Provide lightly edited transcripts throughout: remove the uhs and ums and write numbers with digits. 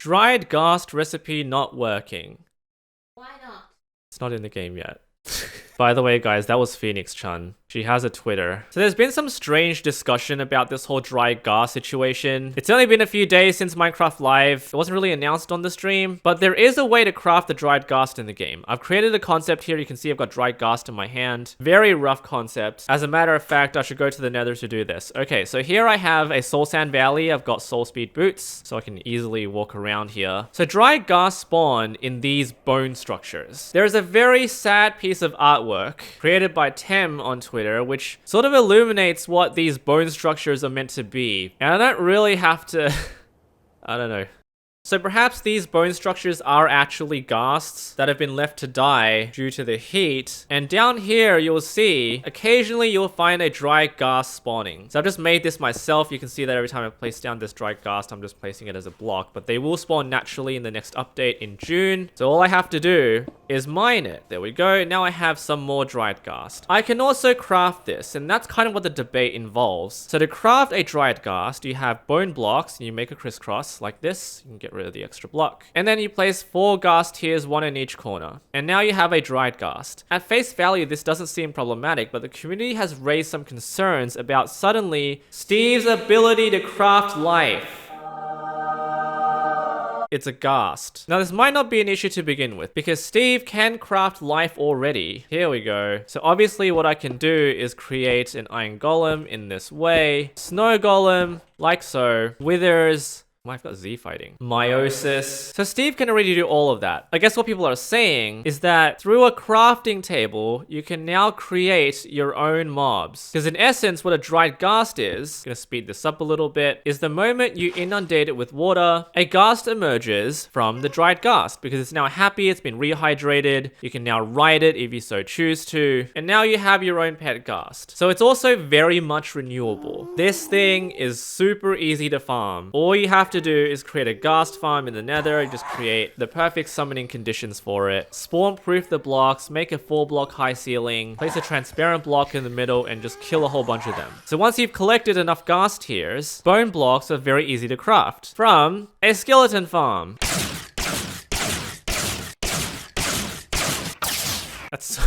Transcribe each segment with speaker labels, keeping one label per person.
Speaker 1: Dried ghast recipe not working.
Speaker 2: Why not?
Speaker 1: It's not in the game yet. By the way, guys, that was Phoenix Chun. She has a Twitter. So there's been some strange discussion about this whole dry ghast situation. It's only been a few days since Minecraft Live. It wasn't really announced on the stream, but there is a way to craft the dried ghast in the game. I've created a concept here. You can see I've got dried ghast in my hand. Very rough concept. As a matter of fact, I should go to the nether to do this. Okay, so here I have a soul sand valley. I've got soul speed boots, so I can easily walk around here. So dried ghast spawn in these bone structures. There is a very sad piece of artwork created by Tem on Twitter, which sort of illuminates what these bone structures are meant to be. And I don't really have to... I don't know. So perhaps these bone structures are actually ghasts that have been left to die due to the heat. And down here, you'll see, occasionally you'll find a dry ghast spawning. So I've just made this myself. You can see that every time I place down this dry ghast, I'm just placing it as a block. But they will spawn naturally in the next update in June. So all I have to do is mine it. There we go. Now I have some more dried ghast. I can also craft this, and that's kind of what the debate involves. So to craft a dried ghast, you have bone blocks, and you make a crisscross like this. You can get rid of the extra block. And then you place 4 ghast tiers, 1 in each corner. And now you have a dried ghast. At face value, this doesn't seem problematic, but the community has raised some concerns about suddenly Steve's ability to craft life. It's a ghast. Now this might not be an issue to begin with because Steve can craft life already. Here we go. So obviously what I can do is create an iron golem in this way. Snow golem, like so. Withers. I've got Z fighting. Meiosis. So Steve can already do all of that. I guess what people are saying is that through a crafting table, you can now create your own mobs. Because in essence, what a dried ghast is, I'm gonna speed this up a little bit, is the moment you inundate it with water, a ghast emerges from the dried ghast because it's now happy, it's been rehydrated. You can now ride it if you so choose to. And now you have your own pet ghast. So it's also very much renewable. This thing is super easy to farm. All you have to do is create a ghast farm in the nether, just create the perfect summoning conditions for it, spawn proof the blocks, make a 4-block high ceiling, place a transparent block in the middle, and just kill a whole bunch of them. So once you've collected enough ghast tiers, bone blocks are very easy to craft from a skeleton farm. That's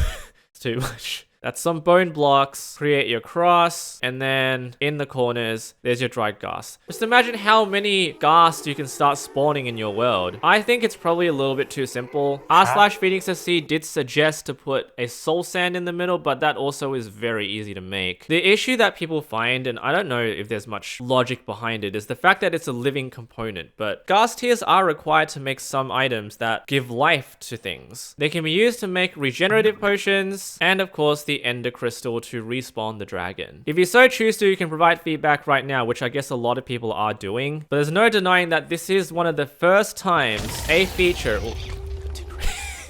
Speaker 1: too much. That's some bone blocks, create your cross, and then in the corners, there's your dried ghast. Just imagine how many ghasts you can start spawning in your world. I think it's probably a little bit too simple. r/PhoenixSC did suggest to put a soul sand in the middle, but that also is very easy to make. The issue that people find, and I don't know if there's much logic behind it, is the fact that it's a living component, but ghast tiers are required to make some items that give life to things. They can be used to make regenerative potions, and of course, the ender crystal to respawn the dragon. If you so choose to, you can provide feedback right now, which I guess a lot of people are doing, but there's no denying that this is one of the first times a feature...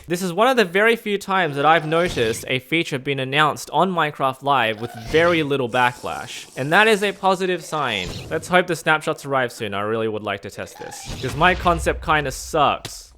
Speaker 1: This is one of the very few times that I've noticed a feature being announced on Minecraft Live with very little backlash. And that is a positive sign. Let's hope the snapshots arrive soon. I really would like to test this, because my concept kind of sucks.